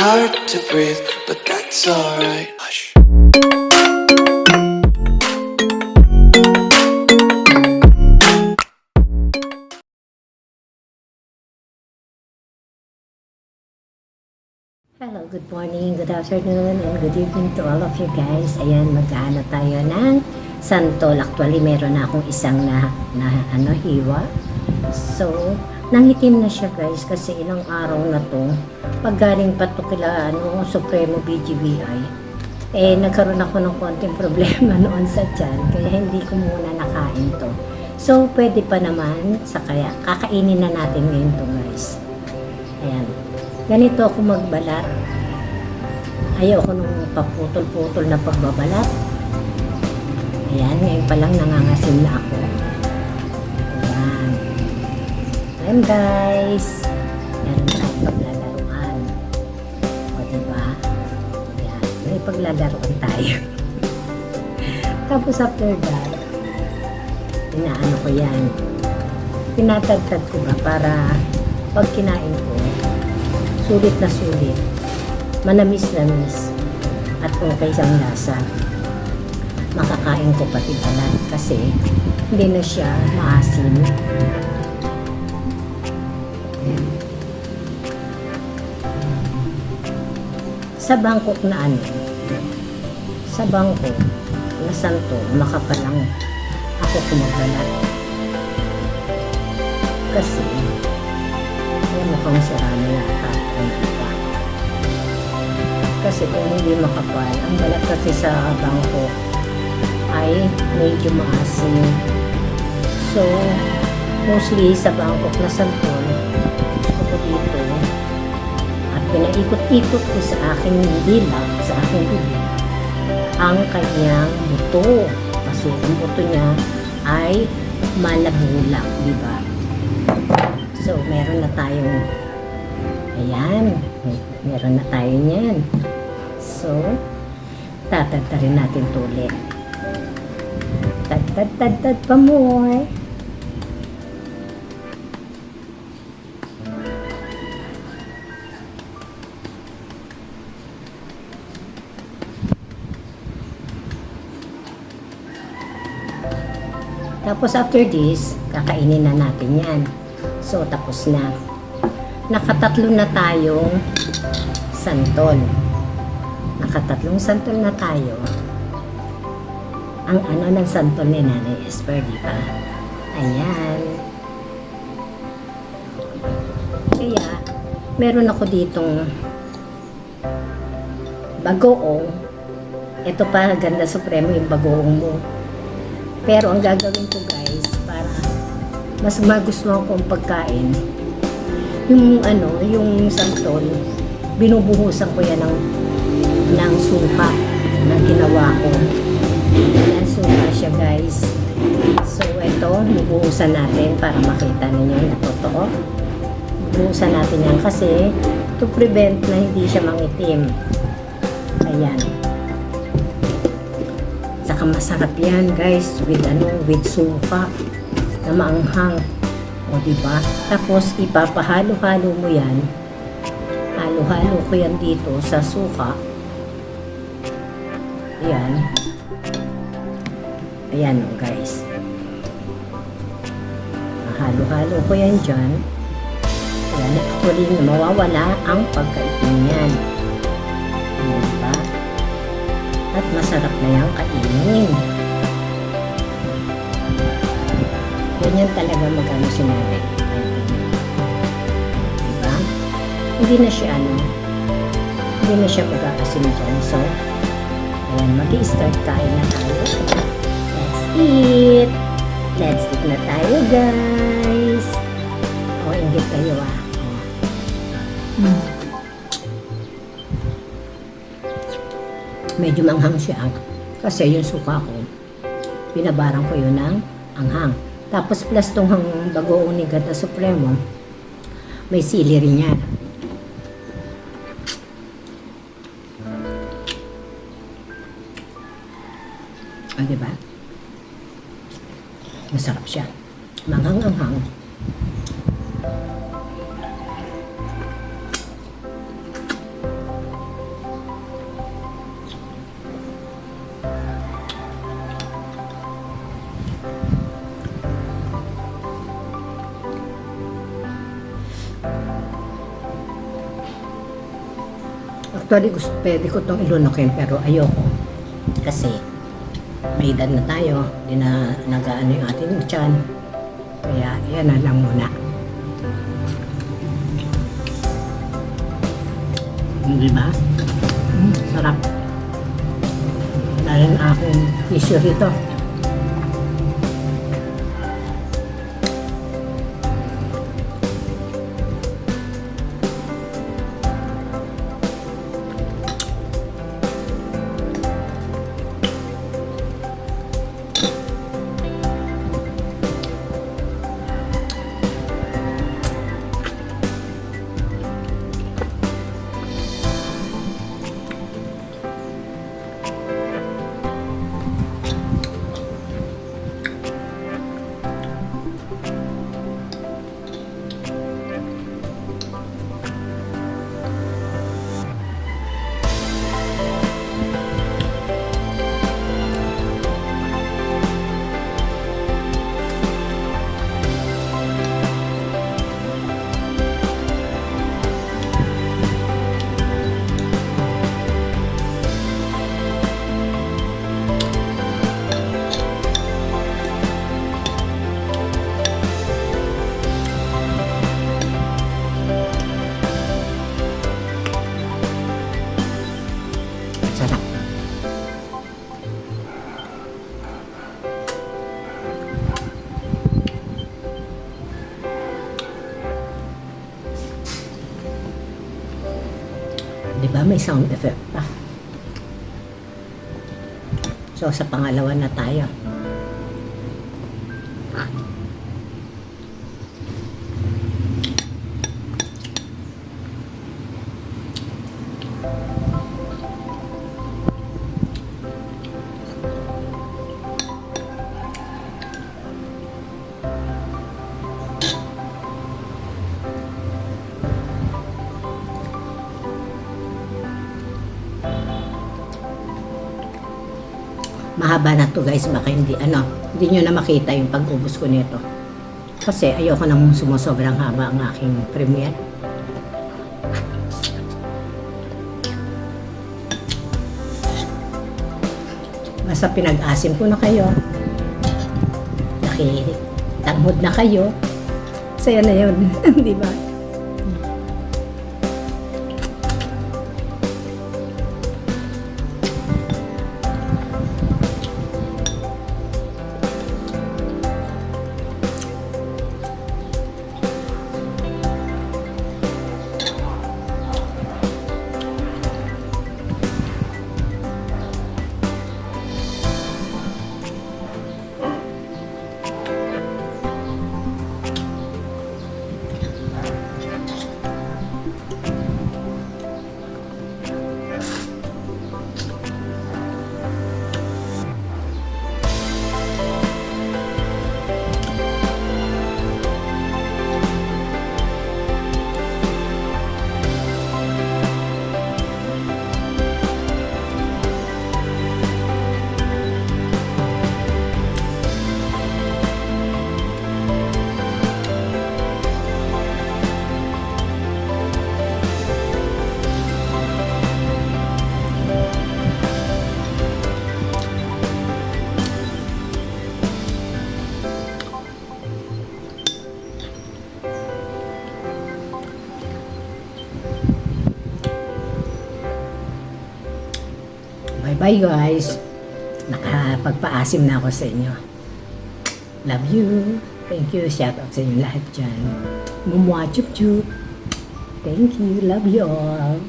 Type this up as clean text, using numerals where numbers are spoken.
hard to breathe, but that's alright. Hush. Hello, good morning, good afternoon, and good evening to all of you guys. Ayan, mag-ano tayo ng santol. Actually, meron na akong isang hiwa. So, nangitim na siya guys kasi ilang araw na to. Pag galing pa to kila Supremo BGBI, nagkaroon ako ng konting problema noon sa tiyan. Kaya hindi ko muna nakain to. So, pwede pa naman, kaya kakainin na natin ngayon to guys. Ayan. Ganito ako magbalat. Ayaw ko nung paputol-putol na pagbabalat. Ayan, ngayon pa lang nangangasim na ako. Ayan. Ayan guys. Meron tayong paglalaruan. O diba? Ayan, may paglalaruan tayo. Tapos after that, inaano ko yan. Tinatagtag ko ba para pag kinain ko, sulit na sulit, manamis-namis, at okay siyang lasa. Makakain ko pati balat kasi hindi na siya maasim. Sa bangkok na sa bangkok na santo, makapalang ako kumagbalat. Kasi mukhang sira na yata ang iba. Kasi kung hindi makapal, ang balat kasi sa bangko ay medyo maasim. So, mostly sa bangkok na santol, gusto ko dito at pinaikot-ikot ko sa aking dilag, sa aking bibig, ang kanyang buto. Kasi ang buto niya ay malabulak, di ba? So, meron na tayong, ayan, meron na tayo niyan. So, tatagtarin natin ito ulit. Tag-tag-tag-tag pa more. Tapos after this, kakainin na natin yan. So, tapos na. Nakatatlo na tayong santol. Nakatatlong santol na tayo. Ang ng santol ni Nanay Esper, di ba? Ayan. Kaya, meron ako ditong bagoong. Ito pa, ganda supremo yung bagoong mo. Pero ang gagawin ko guys, para mas magustuhan kong pagkain, yung santol, binubuhusan ko yan ng suka na ginawa ko. Yan, suka siya guys. So ito, bubuhusan natin para makita ninyo na totoo. Bubuhusan natin yan kasi to prevent na hindi siya mangitim. Ayan. Saka masarap yan guys with suka na maanghang. O diba? Tapos ipapahalo-halo mo yan. Halo-halo ko yan dito sa suka. Ayan. Ayan o guys. Halo-halo ko yan dyan. Ayan. Actually, mawawala ang pagkaitim yan. Diba? At masarap na yan kainin. Ganyan talaga magano si Nanay. Diba? Hindi na siya magkakasim dyan. So, ayan, mag-i-start tayo na tayo. Let's eat! Let's eat na tayo, guys! O, inggit kayo Medyo manghang siya. Kasi yung suka ko, binabarang ko yun ng anghang. Tapos plus tong bagoong ni Gata Supremo, may sili rin yan. O, diba? Masarap siya. Manghang-anghang. Actually, pwede ko itong ilunukin pero ayoko. Kasi may edad na tayo, di na nag-ano yung ating tiyan. Kaya yan na lang muna. Di ba? Sarap. Dahil ang aking tissue rito. Sarap. Di ba may sound effect pa? So sa pangalawa na tayo. Mahaba na to guys, baka hindi nyo na makita yung pag-ubos ko nito. Kasi ayoko namang sumusobrang haba ang aking premiere. Basta pinag-asim ko na kayo. Nakitanghod na kayo. Saya na yun, di ba? Bye-bye guys. Nakapagpaasim na ako sa inyo. Love you. Thank you. Shout out sa inyo lahat dyan. Mumwa chup chup. Thank you. Love you all.